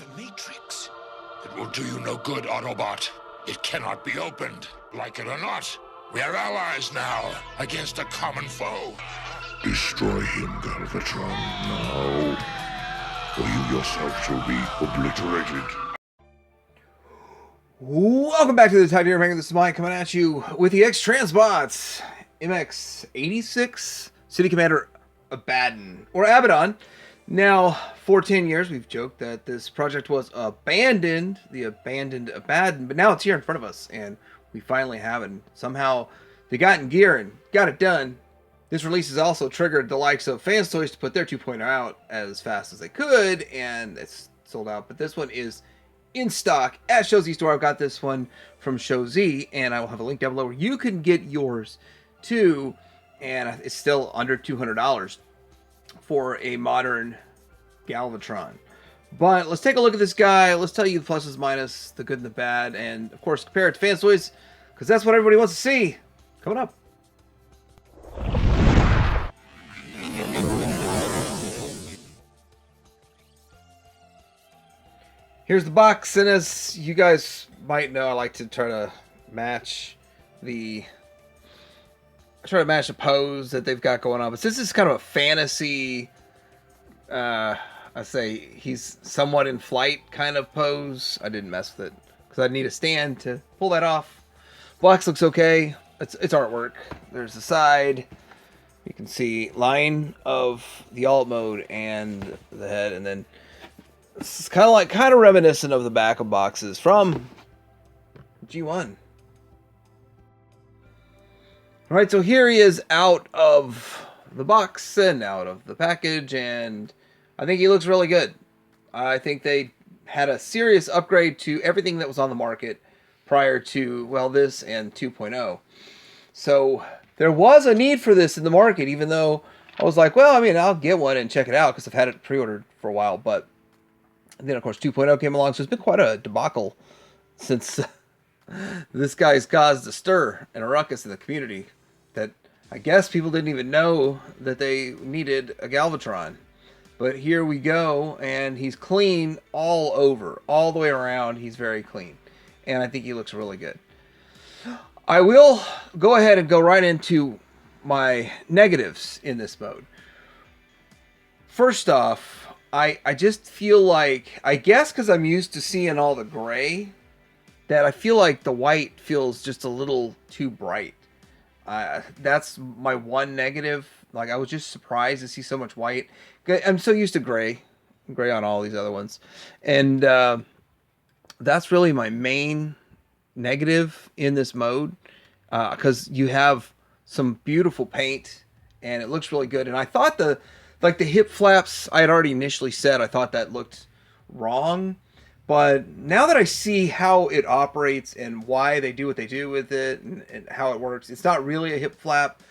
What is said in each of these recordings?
the Matrix. It will do you no good, Autobot. It cannot be opened. Like it or not, we are allies now against a common foe. Destroy him, Galvatron, now, or you yourself shall be obliterated. Welcome back to the Titanium Ranking. This is Mike coming at you with the XTransbots MX-86 City Commander Abaddon, or Abaddon. Now, for 10 years, we've joked that this project was abandoned, the abandoned Abaddon, but now it's here in front of us, and we finally have it. And somehow, they got in gear and got it done. This release has also triggered the likes of Fans Toys to put their 2.0 out as fast as they could, and it's sold out. But this one is in stock at Show Z Store. I've got this one from Show Z, and I will have a link down below where you can get yours too. And it's still under $200 for a modern Galvatron. But let's take a look at this guy. Let's tell you the pluses, minus, the good and the bad, and of course compare it to Fans Toys, because that's what everybody wants to see. Coming up. Here's the box, and as you guys might know, I like to try to match the pose that they've got going on. But since this is kind of a fantasy, I say he's somewhat in flight kind of pose, I didn't mess with it because I'd need a stand to pull that off. Box looks okay. It's artwork. There's the side. You can see line of the alt mode and the head, and then it's kind of reminiscent of the back of boxes from G1. All right, so here he is out of the box and out of the package, and I think he looks really good. I think they had a serious upgrade to everything that was on the market prior to, well, this and 2.0. So there was a need for this in the market, even though I was like, well, I mean, I'll get one and check it out because I've had it pre-ordered for a while, but and then, of course, 2.0 came along, so it's been quite a debacle since this guy's caused a stir and a ruckus in the community that I guess people didn't even know that they needed a Galvatron. But here we go, and he's clean all over, all the way around. He's very clean, and I think he looks really good. I will go ahead and go right into my negatives in this mode. First off, I just feel like, I guess because I'm used to seeing all the gray, that I feel like the white feels just a little too bright. That's my one negative. Like, I was just surprised to see so much white. I'm so used to gray on all these other ones. And that's really my main negative in this mode, because you have some beautiful paint, and it looks really good. And I thought the hip flaps, I had already initially said I thought that looked wrong, but now that I see how it operates and why they do what they do with it and how it works, it's not really a hip flap,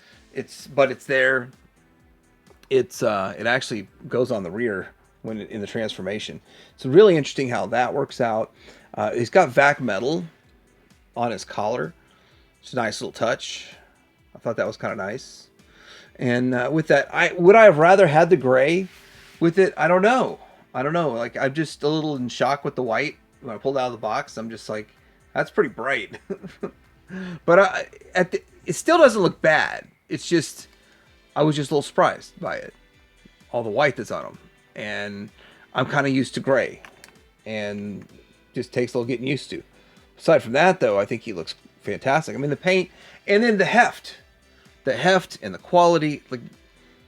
but it's there. It actually goes on the rear when in the transformation. It's really interesting how that works out. He's got vac metal on his collar. It's a nice little touch. I thought that was kind of nice. And with that, would I have rather had the gray with it? I don't know. Like, I'm just a little in shock with the white. When I pulled it out of the box, I'm just like, that's pretty bright. But it still doesn't look bad. It's just, I was just a little surprised by it. All the white that's on them. And I'm kind of used to gray. And just takes a little getting used to. Aside from that, though, I think he looks fantastic. I mean, the paint, and then the heft. The heft and the quality, like,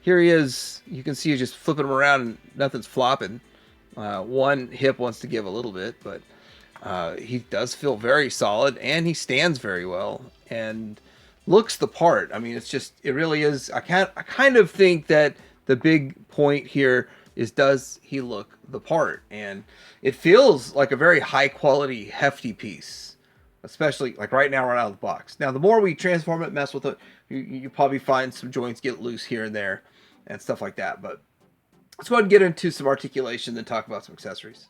here he is. You can see you just flipping him around and nothing's flopping. One hip wants to give a little bit, but he does feel very solid, and he stands very well and looks the part. I mean, it really is. I kind of think that the big point here is, does he look the part? And it feels like a very high quality, hefty piece. Especially like right now, right out of the box. Now, the more we transform it, mess with it, you probably find some joints get loose here and there and stuff like that. But let's go ahead and get into some articulation, then talk about some accessories.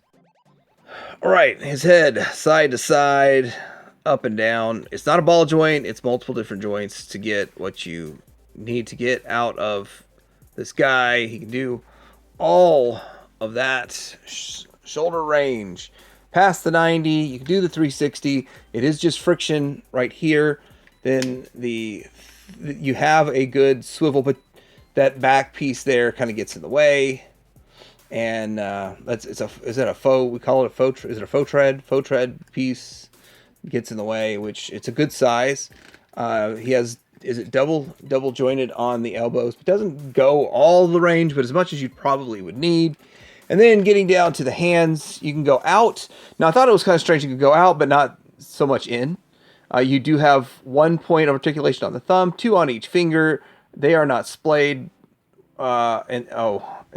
All right, his head, side to side, up and down. It's not a ball joint. It's multiple different joints to get what you need to get out of this guy. He can do all of that shoulder range. Past the 90, you can do the 360. It is just friction right here. Then you have a good swivel, but that back piece there kind of gets in the way. And is that a faux? We call it a faux. Is it a faux tread? Faux tread piece gets in the way, which it's a good size. He has. Is it double jointed on the elbows? It doesn't go all the range, but as much as you probably would need. And then getting down to the hands, you can go out. Now, I thought it was kind of strange you could go out, but not so much in. You do have 1 point of articulation on the thumb, 2 on each finger. They are not splayed. And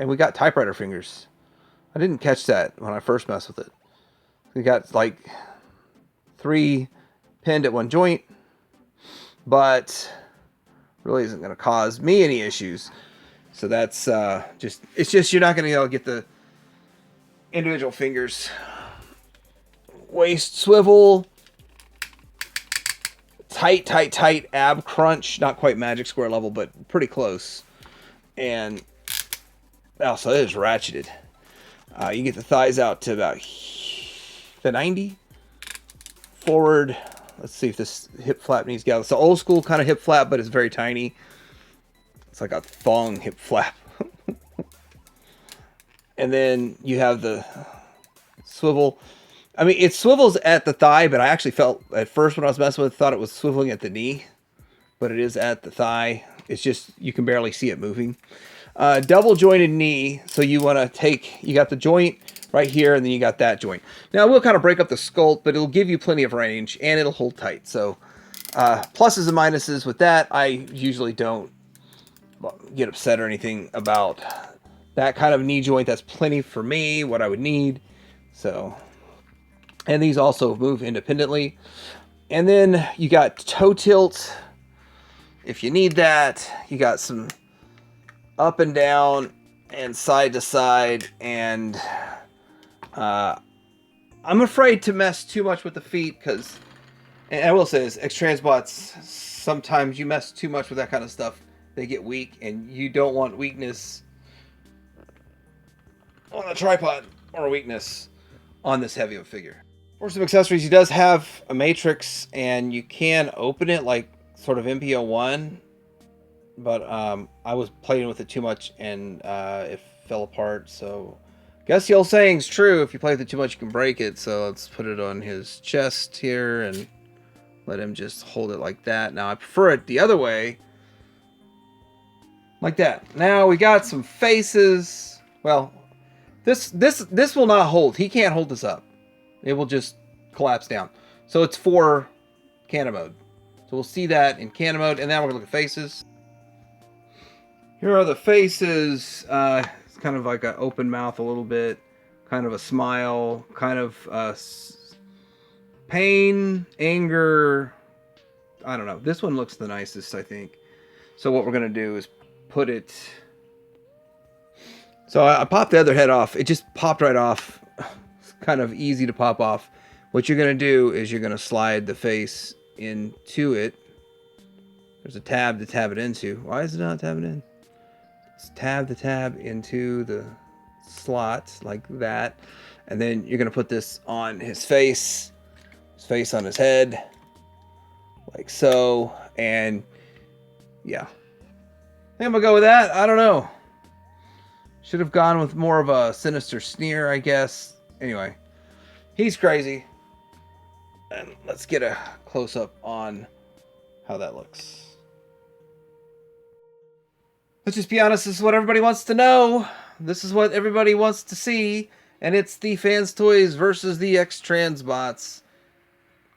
we got typewriter fingers. I didn't catch that when I first messed with it. We got like 3 pinned at one joint, but really isn't going to cause me any issues. So that's just you're not going to be able to get the individual fingers. Waist swivel, tight ab crunch, not quite magic square level, but pretty close. And also it is ratcheted. You get the thighs out to about the 90. Forward, let's see if this hip flap needs to get out. It's an old school kind of hip flap, but it's very tiny. It's like a thong hip flap. And then you have the swivel. I mean, it swivels at the thigh, but I actually felt at first when I was messing with it, thought it was swiveling at the knee, but it is at the thigh. It's just, you can barely see it moving. Double jointed knee. So you got the joint right here, and then you got that joint. Now, we'll kind of break up the sculpt, but it'll give you plenty of range, and it'll hold tight. So pluses and minuses with that. I usually don't get upset or anything about that kind of knee joint. That's plenty for me, what I would need. So, and these also move independently. And then you got toe tilt if you need that. You got some up and down and side to side. And I'm afraid to mess too much with the feet because, and I will say this, XTransbots, sometimes you mess too much with that kind of stuff, they get weak, and you don't want weakness on the tripod or weakness on this heavy of a figure. For some accessories, he does have a matrix, and you can open it like sort of MPO1, but I was playing with it too much, and it fell apart. So I guess the old saying's true, if you play with it too much you can break it. So let's put it on his chest here and let him just hold it like that. Now I prefer it the other way, like that. Now we got some faces. Well, this will not hold. He can't hold this up. It will just collapse down. So it's for Canon mode. So we'll see that in Canon mode, and now we're gonna look at faces. Here are the faces. It's kind of like an open mouth a little bit, kind of a smile, kind of pain, anger. I don't know. This one looks the nicest, I think. So what we're gonna do is put it. So I popped the other head off. It just popped right off. It's kind of easy to pop off. What you're going to do is you're going to slide the face into it. There's a tab to tab it into. Why is it not tabbing in? Let's tab the tab into the slot like that. And then you're going to put this on his face on his head, like so. And yeah, I think I'm going to go with that. I don't know. Should have gone with more of a sinister sneer, I guess. Anyway, he's crazy. And let's get a close-up on how that looks. Let's just be honest, this is what everybody wants to know. This is what everybody wants to see. And it's the Fans Toys versus the XTransbots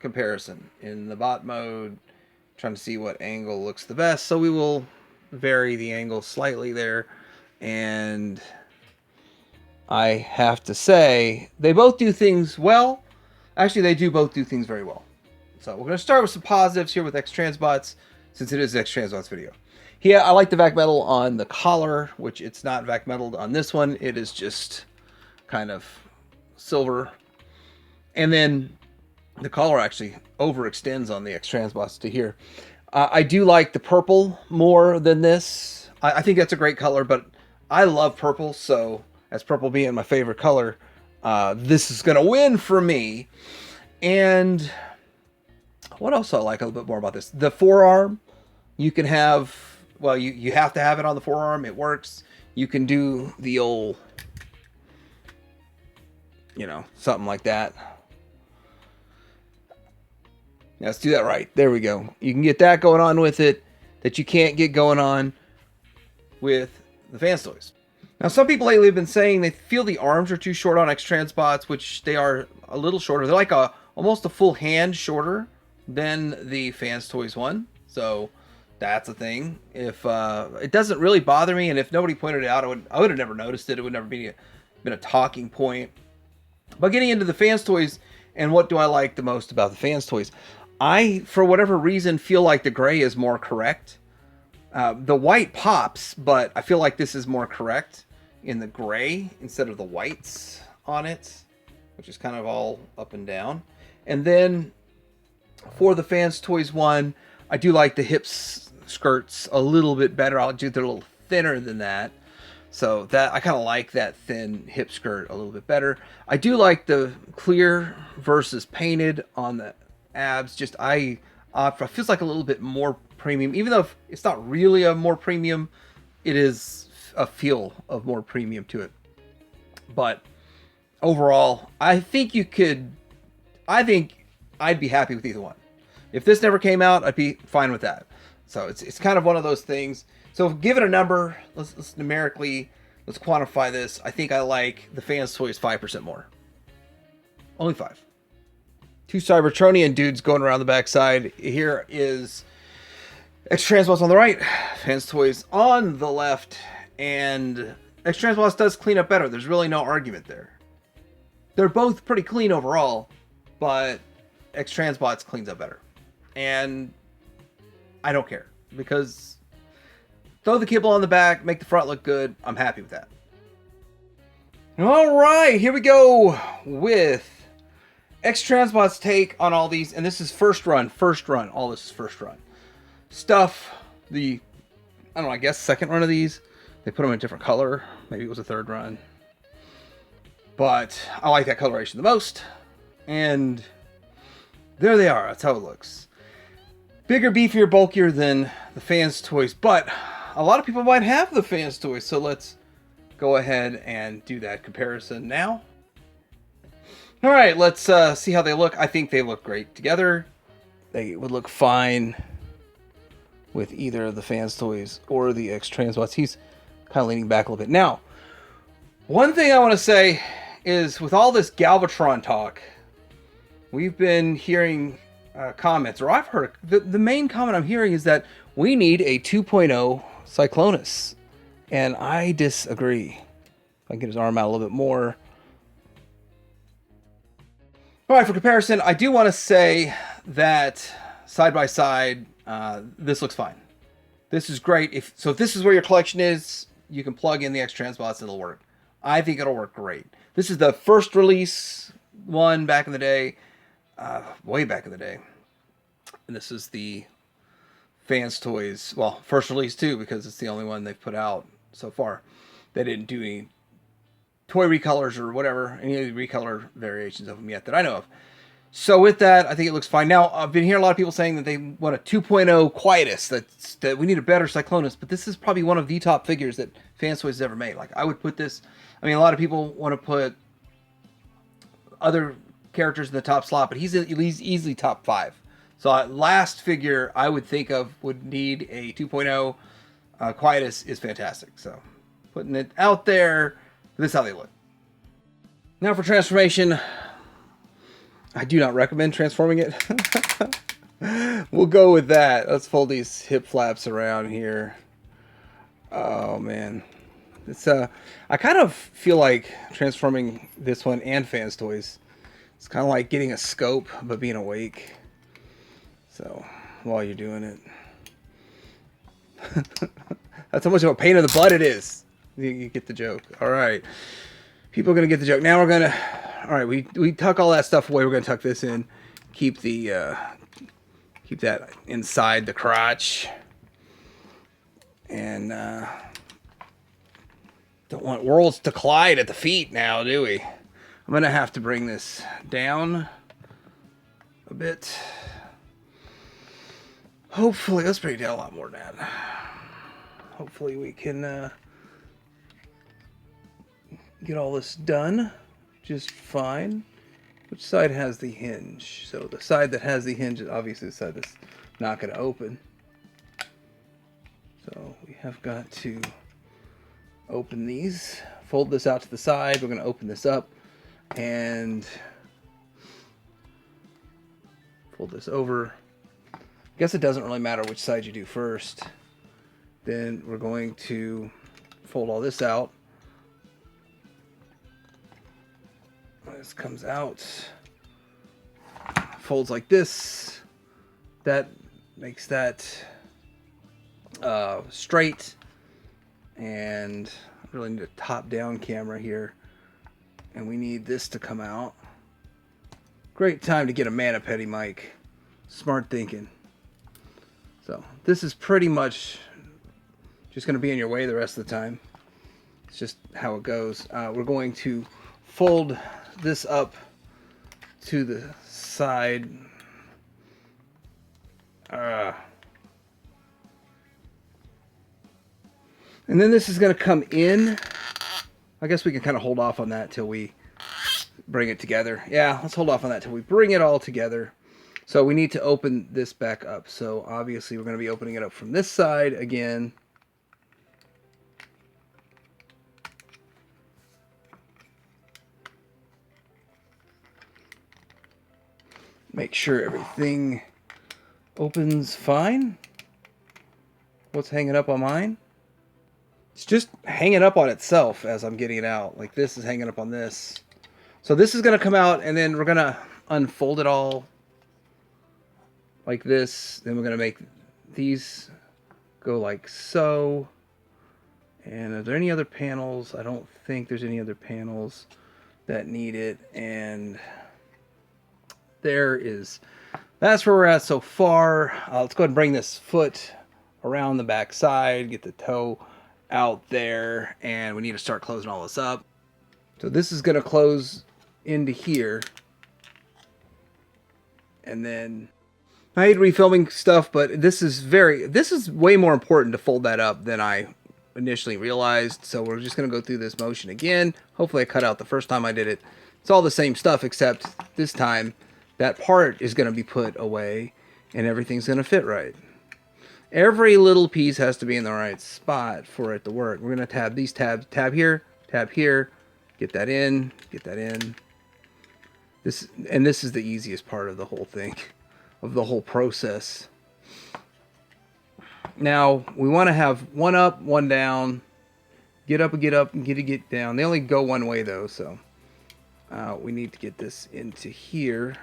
comparison. In the bot mode, trying to see what angle looks the best. So we will vary the angle slightly there. And I have to say, they both do things well. Actually, they do both do things very well. So we're going to start with some positives here with XTransbots, since it is an XTransbots video. Yeah, I like the vac metal on the collar, which it's not vac metaled on this one. It is just kind of silver. And then the collar actually overextends on the XTransbots to here. I do like the purple more than this. I think that's a great color, but I love purple, so as purple being my favorite color, this is going to win for me. And what else I like a little bit more about this? The forearm, you can have, well, you have to have it on the forearm. It works. You can do the old, you know, something like that. Now, let's do that right. There we go. You can get that going on with it that you can't get going on with the Fans Toys. Now, some people lately have been saying they feel the arms are too short on XTransbots, which they are a little shorter. They're like almost a full hand shorter than the Fans Toys one. So that's a thing. If it doesn't really bother me, and if nobody pointed it out, I would have never noticed it. It would never been a talking point. But getting into the Fans Toys, and what do I like the most about the Fans Toys? I, for whatever reason, feel like the gray is more correct. The white pops, but I feel like this is more correct in the gray instead of the whites on it, which is kind of all up and down. And then for the Fans Toys one, I do like the hips skirts a little bit better. I'll do they're a little thinner than that. So that I kind of like that thin hip skirt a little bit better. I do like the clear versus painted on the abs. Just it feels like a little bit more premium, even though it's not really a more premium, it is a feel of more premium to it. But overall, I think I'd be happy with either one. If this never came out, I'd be fine with that. So it's kind of one of those things. So give it a number. Let's numerically, let's quantify this. I think I like the Fans Toys 5% more. Only 5. 2 Cybertronian dudes going around the backside. Here is XTransbots on the right, Fans Toys on the left, and XTransbots does clean up better. There's really no argument there. They're both pretty clean overall, but XTransbots cleans up better. And I don't care, because throw the kibble on the back, make the front look good. I'm happy with that. All right, here we go with XTransbots' take on all these, and this is first run. All this is first run stuff. I don't know, I guess second run of these, they put them in a different color. Maybe it was a third run, but I like that coloration the most. And there they are. That's how it looks. Bigger, beefier, bulkier than the Fans Toys, but a lot of people might have the Fans Toys, so let's go ahead and do that comparison now. All right, let's see how they look. I think they look great together. They would look fine with either the Fans Toys or the XTransbots. He's kind of leaning back a little bit. Now, one thing I want to say is, with all this Galvatron talk, we've been hearing comments, or I've heard, the main comment I'm hearing is that we need a 2.0 Cyclonus, and I disagree. If I can get his arm out a little bit more. All right, for comparison, I do want to say that side by side, this looks fine. This is great. If this is where your collection is, you can plug in the XTransbots and it'll work. I think it'll work great. This is the first release one back in the day, way back in the day. And this is the Fans Toys, well, first release too, because it's the only one they've put out so far. They didn't do any toy recolors or whatever, any of the recolor variations of them yet that I know of. So with that, I think it looks fine. Now, I've been hearing a lot of people saying that they want a 2.0 Quietus, that we need a better Cyclonus, but this is probably one of the top figures that Fans Toys has ever made. Like, I would put this, I mean, a lot of people want to put other characters in the top slot, but he's easily top 5. So last figure I would think of would need a 2.0 Quietus is fantastic. So putting it out there, this is how they look. Now for transformation, I do not recommend transforming it. We'll go with that. Let's fold these hip flaps around here. Oh man, it's I kind of feel like transforming this one and Fans Toys, it's kind of like getting a scope but being awake. So while you're doing it, that's how much of a pain in the butt it is. You get the joke. All right, people are gonna get the joke. Now we're gonna. All right, we tuck all that stuff away. We're gonna tuck this in. Keep that inside the crotch. And don't want worlds to collide at the feet now, do we? I'm I'm going to have to bring this down a bit. Hopefully, let's bring it down a lot more than that. Hopefully we can get all this done just fine. Which side has the hinge? So the side that has the hinge is obviously the side that's not going to open. So we have got to open these, fold this out to the side. We're going to open this up and fold this over. I guess it doesn't really matter which side you do first. Then we're going to fold all this out. This comes out, folds like this. That makes that straight. And I really need a top-down camera here. And we need this to come out. Great time to get a Manapedi mic. Smart thinking. So this is pretty much just going to be in your way the rest of the time. It's just how it goes. We're going to fold this up to the side. And then this is going to come in. I guess we can kind of hold off on that till we bring it together. Yeah, let's hold off on that till we bring it all together. So we need to open this back up. So obviously we're going to be opening it up from this side again. Make sure everything opens fine. What's hanging up on mine? It's just hanging up on itself as I'm getting it out. Like this is hanging up on this. So this is going to come out and then we're going to unfold it all like this. Then we're going to make these go like so. And are there any other panels? I don't think there's any other panels that need it. And that's where we're at so far. Let's go ahead and bring this foot around the back side, get the toe out there, and we need to start closing all this up. So this is going to close into here. And then I hate refilming stuff, but this is way more important to fold that up than I initially realized. So we're just going to go through this motion again. Hopefully I cut out the first time I did it. It's all the same stuff, except this time that part is going to be put away and everything's going to fit right. Every little piece has to be in the right spot for it to work. We're going to tab these tabs, tab here, get that in, This is the easiest part of the whole thing, of the whole process. Now, we want to have one up, one down, get up, and get down. They only go one way though, so we need to get this into here.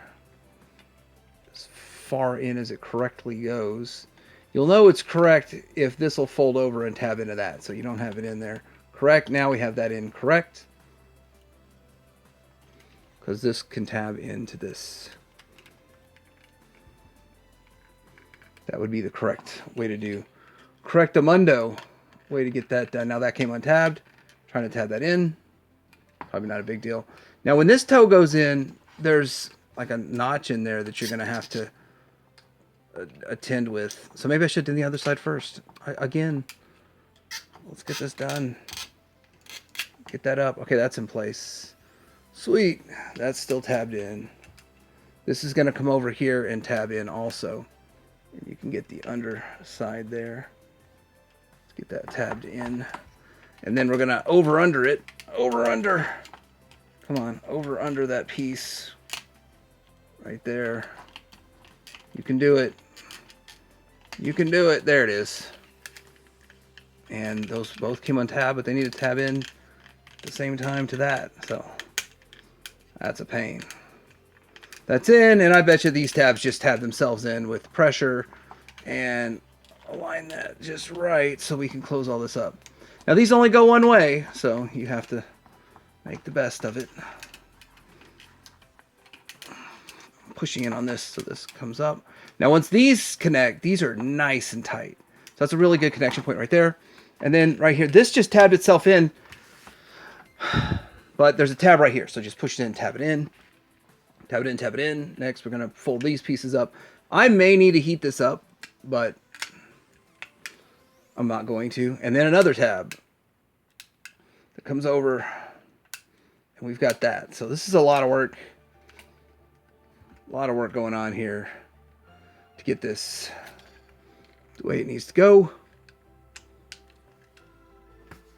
As far in as it correctly goes. You'll know it's correct if this will fold over and tab into that, so you don't have it in there. Correct, now we have that in correct. Because this can tab into this. That would be the correct way to do. Correctamundo way to get that done. Now that came untabbed. Trying to tab that in. Probably not a big deal. Now when this toe goes in, there's like a notch in there that you're going to have to attend with. So maybe I should do the other side first. Again, let's get this done. Get that up. Okay, that's in place. Sweet. That's still tabbed in. This is going to come over here and tab in also. And you can get the underside there. Let's get that tabbed in. And then we're going to over-under it. Over-under. Come on. Over-under that piece. Right there. You can do it. You can do it. There it is. And those both came on tab, but they need to tab in at the same time to that. So that's a pain. That's in, and I bet you these tabs just tab themselves in with pressure and align that just right so we can close all this up. Now these only go one way, so you have to make the best of it. I'm pushing in on this so this comes up. Now once these connect, these are nice and tight. So that's a really good connection point right there. And then right here, this just tabbed itself in. But there's a tab right here, so just push it in, tab it in, tab it in, tab it in. Next, we're going to fold these pieces up. I may need to heat this up, but I'm not going to. And then another tab that comes over, and we've got that. So this is a lot of work. A lot of work going on here to get this the way it needs to go.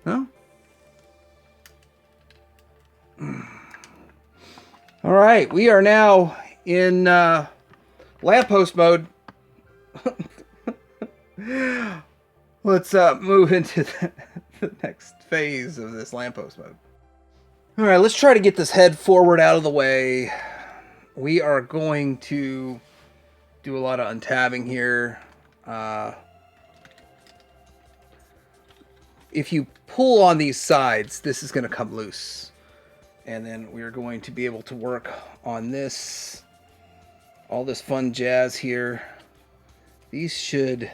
Huh? All right, we are now in lamppost mode. Let's move into the next phase of this lamppost mode. All right, let's try to get this head forward out of the way. We are going to do a lot of untabbing here. If you pull on these sides, this is going to come loose. And then we're going to be able to work on this. All this fun jazz here. These should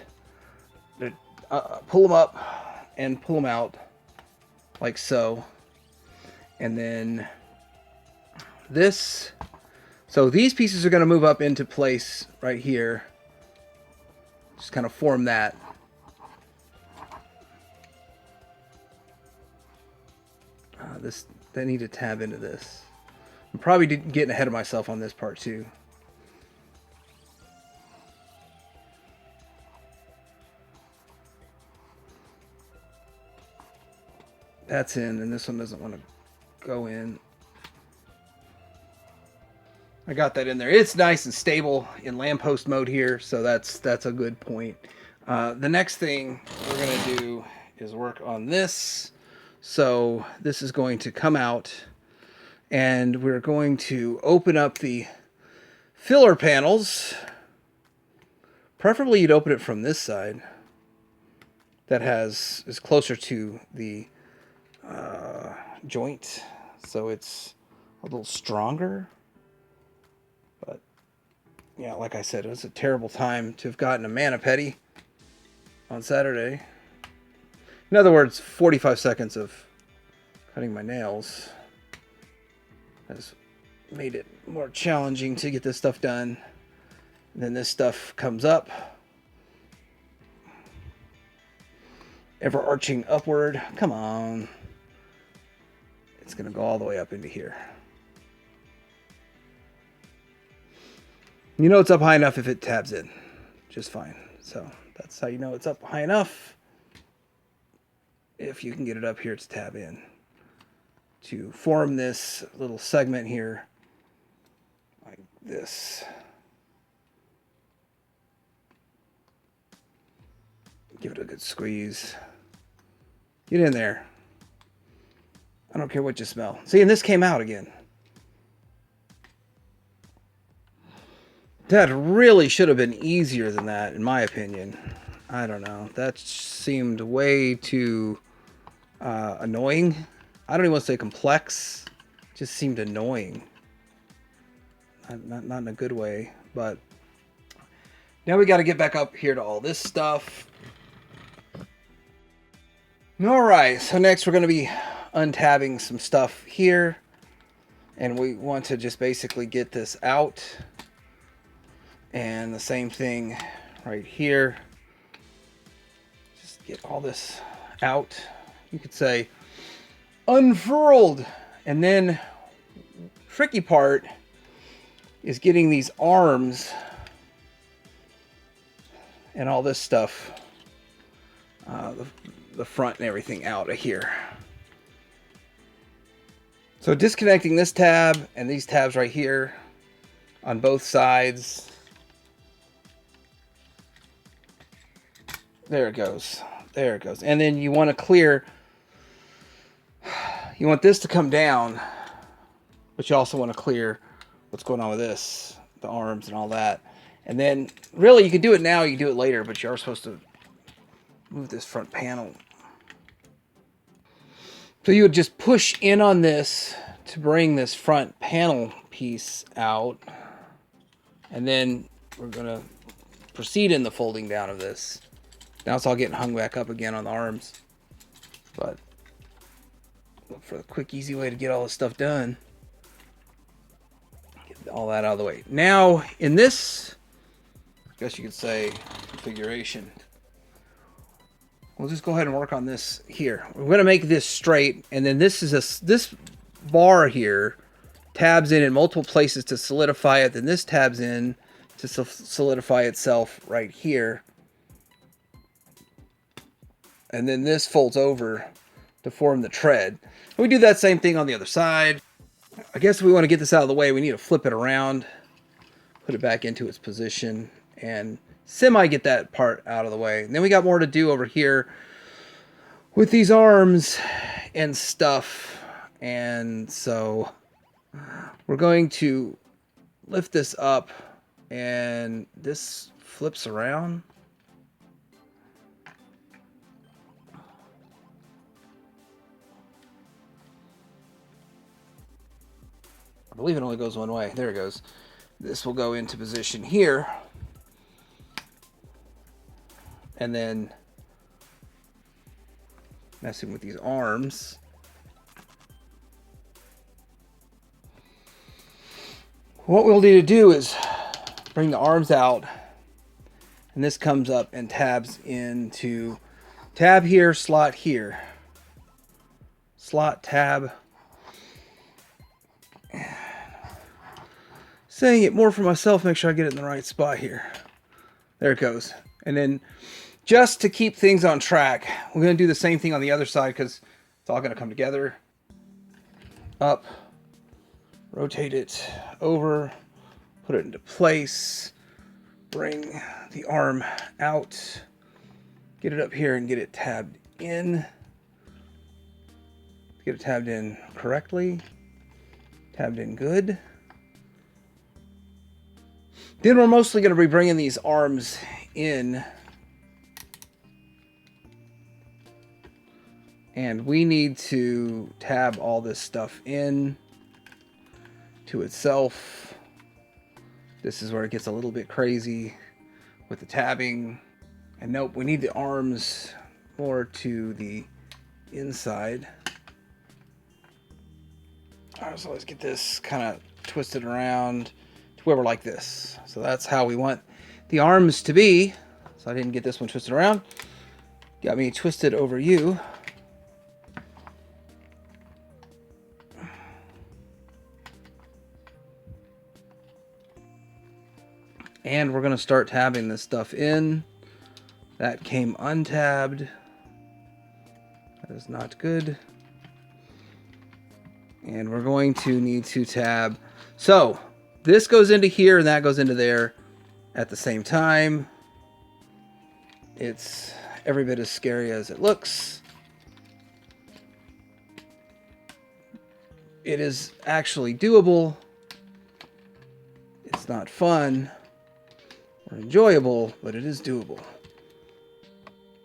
pull them up and pull them out like so. And then this. So these pieces are going to move up into place right here. Just kind of form that. They need to tab into this. I'm probably getting ahead of myself on this part too. That's in, and this one doesn't want to go in. I got that in there. It's nice and stable in lamppost mode here, so that's a good point. The next thing we're going to do is work on this. So this is going to come out, and we're going to open up the filler panels. Preferably you'd open it from this side. That is closer to the joint, so it's a little stronger. But yeah, like I said, it was a terrible time to have gotten a mani-pedi on Saturday. In other words, 45 seconds of cutting my nails has made it more challenging to get this stuff done. And then this stuff comes up, ever arching upward. Come on. It's going to go all the way up into here. You know it's up high enough if it tabs in just fine. So that's how you know it's up high enough. If you can get it up here to tab in to form this little segment here like this. Give it a good squeeze. Get in there. I don't care what you smell. See, and this came out again. That really should have been easier than that, in my opinion. I don't know. That seemed way too annoying. I don't even want to say complex. It just seemed annoying. Not in a good way, but now we got to get back up here to all this stuff. All right, so next we're going to be untabbing some stuff here, and we want to just basically get this out, and the same thing right here. Just get all this out. You could say unfurled, and then tricky part is getting these arms and all this stuff, the front and everything out of here. So disconnecting this tab and these tabs right here on both sides. There it goes. There it goes. And then you want to clear. You want this to come down, but you also want to clear what's going on with this, the arms and all that. And then really you can do it now, you can do it later, but you are supposed to move this front panel. So you would just push in on this to bring this front panel piece out. And then we're going to proceed in the folding down of this. Now it's all getting hung back up again on the arms. But Look for the quick, easy way to get all this stuff done. Get all that out of the way. Now, in this, I guess you could say, configuration, we'll just go ahead and work on this here. We're going to make this straight, and then this is this bar here tabs in multiple places to solidify it. Then this tabs in to solidify itself right here. And then this folds over to form the tread. And we do that same thing on the other side. I guess if we want to get this out of the way, we need to flip it around, put it back into its position, and semi get that part out of the way. And then we got more to do over here with these arms and stuff. And so we're going to lift this up, and this flips around. I believe it only goes one way. There it goes. This will go into position here. And then messing with these arms. What we'll need to do is bring the arms out. And this comes up and tabs into tab here, slot here. Slot, tab. Saying it more for myself, make sure I get it in the right spot here. There it goes. And then just to keep things on track, we're going to do the same thing on the other side because it's all going to come together. Up, rotate it over, put it into place, bring the arm out, get it up here and get it tabbed in. Get it tabbed in correctly, tabbed in good. Then we're mostly going to be bringing these arms in. And we need to tab all this stuff in to itself. This is where it gets a little bit crazy with the tabbing. And nope, we need the arms more to the inside. All right, so let's get this kind of twisted around to where we're like this. So that's how we want the arms to be. So I didn't get this one twisted around. Got me twisted over you. And we're going to start tabbing this stuff in. That came untabbed. That is not good. And we're going to need to tab. So this goes into here and that goes into there at the same time. It's every bit as scary as it looks. It is actually doable. It's not fun or enjoyable, but it is doable.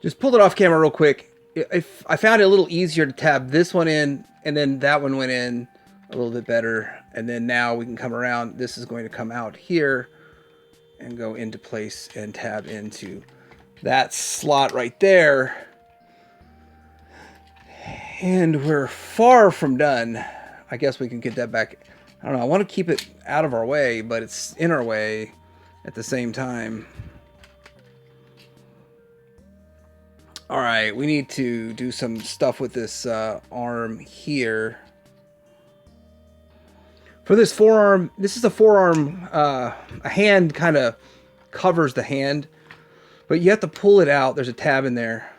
Just pulled it off camera real quick. I found it a little easier to tab this one in, and then that one went in a little bit better. And then now we can come around. This is going to come out here and go into place and tab into that slot right there. And we're far from done. I guess we can get that back. I don't know. I want to keep it out of our way, but it's in our way at the same time. All right, we need to do some stuff with this arm here. For this forearm, this is a forearm, a hand kind of covers the hand, but you have to pull it out. There's a tab in there,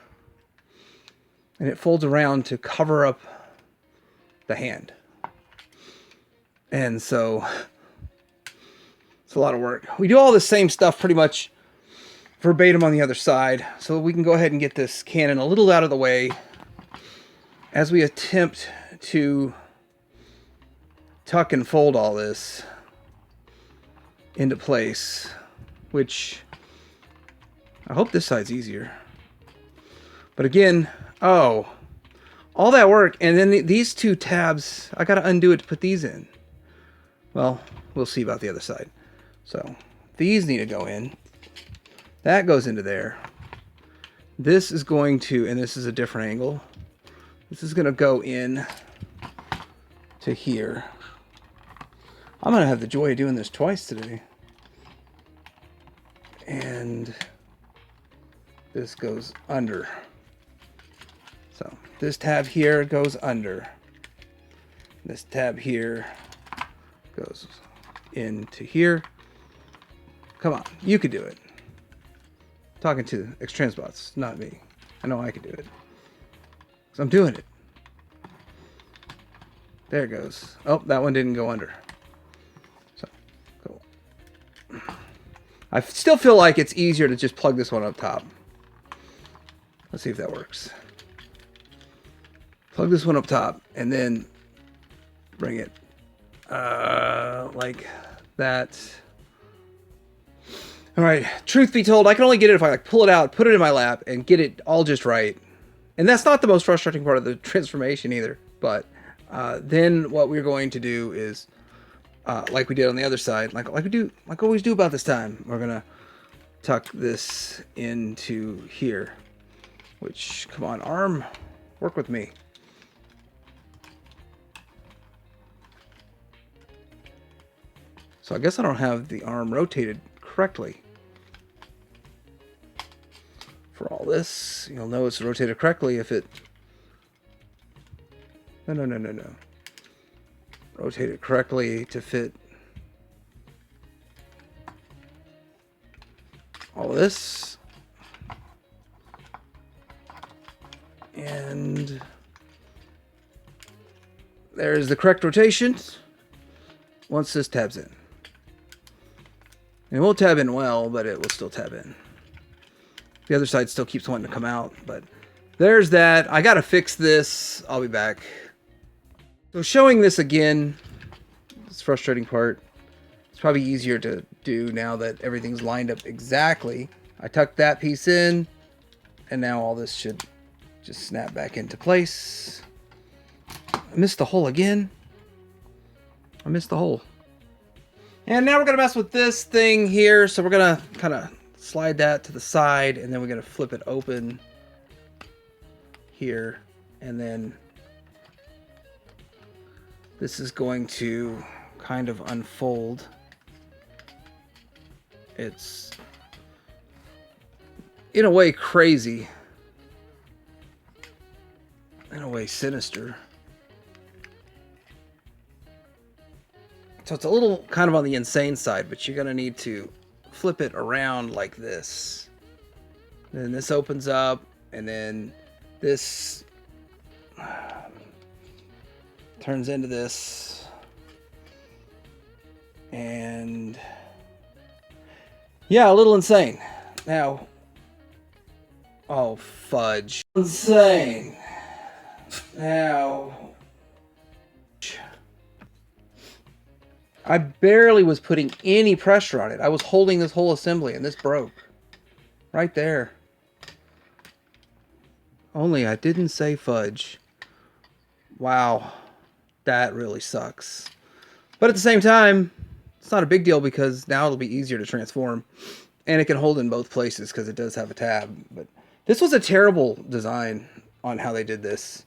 and it folds around to cover up the hand. And so it's a lot of work. We do all the same stuff pretty much verbatim on the other side, so we can go ahead and get this cannon a little out of the way as we attempt to tuck and fold all this into place, which I hope this side's easier. But again, oh, all that work, and then these two tabs, I gotta undo it to put these in. Well, we'll see about the other side. So these need to go in. That goes into there. This is going to, and this is a different angle. This is going to go in to here. I'm going to have the joy of doing this twice today. And this goes under. So this tab here goes under. This tab here goes into here. Come on, you could do it. Talking to XTransbots, not me. I know I could do it. So I'm doing it. There it goes. Oh, that one didn't go under. So, cool. I still feel like it's easier to just plug this one up top. Let's see if that works. Plug this one up top and then bring it like that. All right, truth be told, I can only get it if I like pull it out, put it in my lap, and get it all just right. And that's not the most frustrating part of the transformation either. But then what we're going to do is, like we did on the other side, like we always do about this time, we're gonna tuck this into here. Which, come on, arm, work with me. So I guess I don't have the arm rotated correctly. For all this, you'll know it's rotated correctly if it... No. Rotate it correctly to fit all this. And there's the correct rotation once this tabs in. It won't tab in well, but it will still tab in. The other side still keeps wanting to come out, but there's that. I gotta fix this. I'll be back. So showing this again, this frustrating part. It's probably easier to do now that everything's lined up exactly. I tucked that piece in, and now all this should just snap back into place. I missed the hole again. I missed the hole. And now we're going to mess with this thing here. So we're going to kind of slide that to the side, and then we're going to flip it open here. And then this is going to kind of unfold. It's in a way crazy. In a way sinister. So it's a little kind of on the insane side, but you're going to need to flip it around like this. And then this opens up, and then this turns into this. And yeah, a little insane. Now, oh fudge. Insane. Now, I barely was putting any pressure on it. I was holding this whole assembly and this broke. Right there. Only I didn't say fudge. Wow. That really sucks. But at the same time, it's not a big deal because now it'll be easier to transform. And it can hold in both places because it does have a tab. But this was a terrible design on how they did this.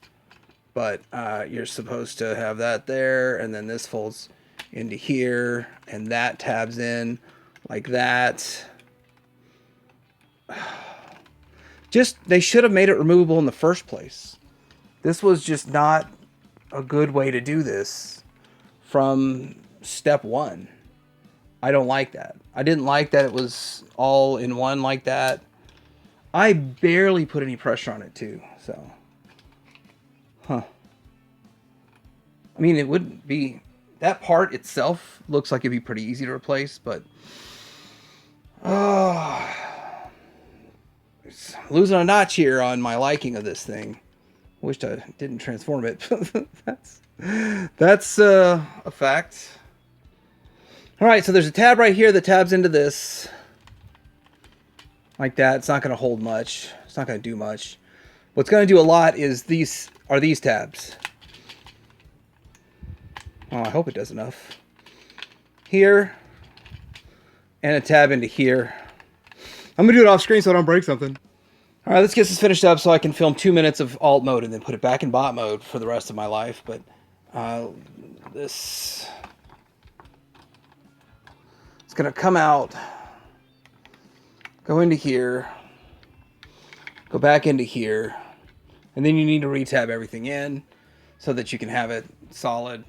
But you're supposed to have that there, and then this folds into here, and that tabs in like that. Just, they should have made it removable in the first place. This was just not a good way to do this from step one. I don't like that. I didn't like that it was all in one like that. I barely put any pressure on it too, so. Huh. I mean, it wouldn't be... That part itself looks like it'd be pretty easy to replace, but... It's losing a notch here on my liking of this thing. Wished I didn't transform it. That's a fact. Alright, so there's a tab right here that tabs into this. Like that. It's not going to hold much. It's not going to do much. What's going to do a lot is these tabs. Oh, I hope it does enough. Here. And a tab into here. I'm going to do it off screen so I don't break something. Alright, let's get this finished up so I can film 2 minutes of alt mode and then put it back in bot mode for the rest of my life. But This it's going to come out, go into here, go back into here, and then you need to retab everything in so that you can have it solid.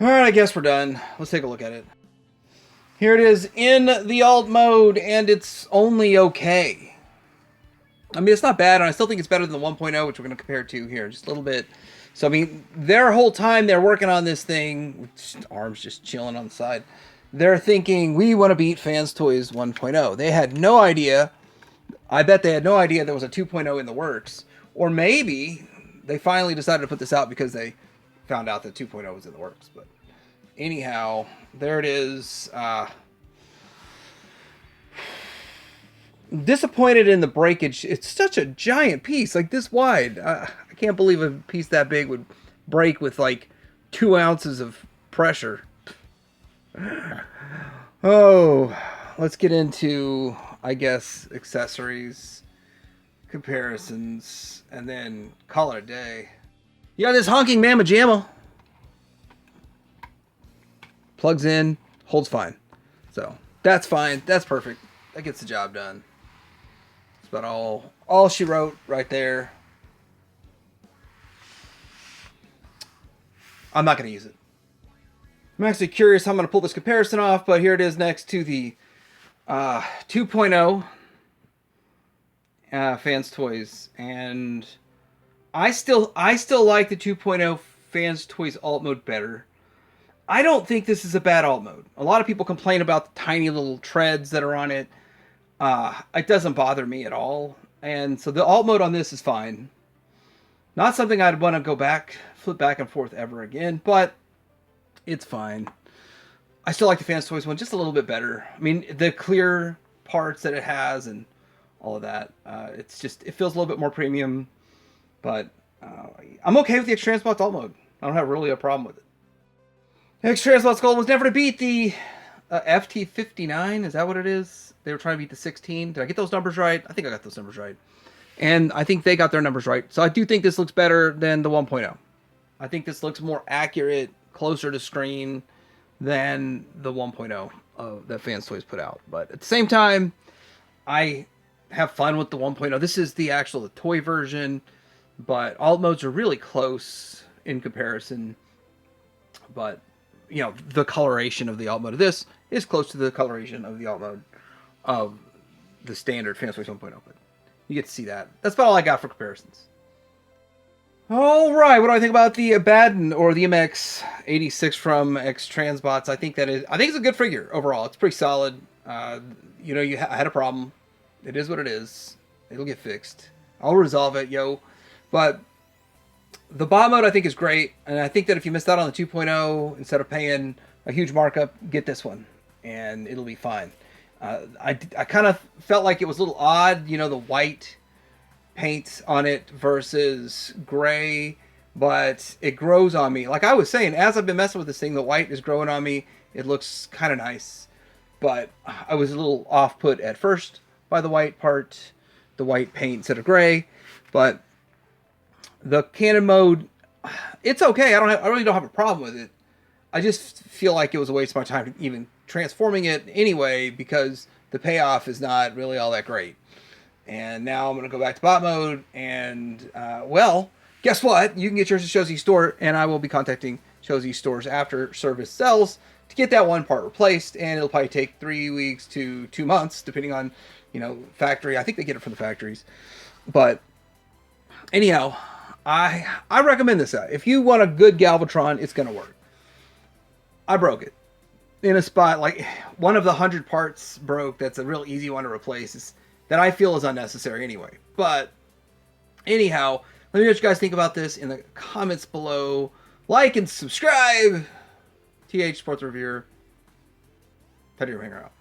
All right, I guess we're done. Let's take a look at it. Here it is in the alt mode, and it's only okay. I mean, it's not bad, and I still think it's better than the 1.0, which we're going to compare it to here just a little bit. So, I mean, their whole time they're working on this thing, arms just chilling on the side, they're thinking, we want to beat Fans Toys 1.0. They had no idea. I bet they had no idea there was a 2.0 in the works. Or maybe they finally decided to put this out because they found out that 2.0 was in the works. But anyhow, there it is. Disappointed in the breakage. It's such a giant piece, like this wide. I can't believe a piece that big would break with like 2 ounces of pressure. Oh, let's get into, I guess, accessories, comparisons, and then call it a day. You got this honking mamma jamma. Plugs in, holds fine. So that's fine. That's perfect. That gets the job done. That's about all she wrote right there. I'm not going to use it. I'm actually curious how I'm going to pull this comparison off, but here it is next to the 2.0 Fans Toys, and I still like the 2.0 Fans Toys alt mode better. I don't think this is a bad alt mode. A lot of people complain about the tiny little treads that are on it. It doesn't bother me at all, and so the alt mode on this is fine. Not something I'd want to go back, flip back and forth ever again, but it's fine. I still like the Fans Toys one just a little bit better. I mean, the clear parts that it has and all of that. It's just, it feels a little bit more premium, but I'm okay with the XTransbots alt mode. I don't have really a problem with it. XTransbots goal was never to beat the FT59. Is that what it is? They were trying to beat the 16. Did I get those numbers right? I think I got those numbers right. And I think they got their numbers right. So I do think this looks better than the 1.0. I think this looks more accurate, closer to screen than the 1.0 that Fans Toys put out. But at the same time, I have fun with the 1.0. This is the toy version, but alt modes are really close in comparison. But, you know, the coloration of the alt mode of this is close to the coloration of the alt mode of the standard Fans Toys 1.0. But you get to see that. That's about all I got for comparisons. All right, what do I think about the Abaddon or the MX-86 from XTransbots? I think it's a good figure overall. It's pretty solid. You know, I had a problem. It is what it is. It'll get fixed. I'll resolve it, yo. But the bot mode I think is great, and I think that if you missed out on the 2.0, instead of paying a huge markup, get this one, and it'll be fine. I kind of felt like it was a little odd, you know, the white paint on it versus gray, but it grows on me. Like I was saying, as I've been messing with this thing, the white is growing on me. It looks kind of nice, but I was a little off-put at first by the white part, the white paint instead of gray. But the cannon mode, it's okay. I really don't have a problem with it. I just feel like it was a waste of my time even transforming it anyway, because the payoff is not really all that great. And now I'm going to go back to bot mode, and, well, guess what? You can get yours at Shows Store, and I will be contacting Shows Stores after service sells to get that one part replaced, and it'll probably take 3 weeks to 2 months, depending on, you know, factory. I think they get it from the factories. But anyhow, I recommend this out. If you want a good Galvatron, it's going to work. I broke it in a spot, like one of the 100 parts broke. That's a real easy one to replace. That I feel is unnecessary anyway. But anyhow, let me know what you guys think about this in the comments below. Like and subscribe. TH Sports Reviewer. Teddy Ringer out.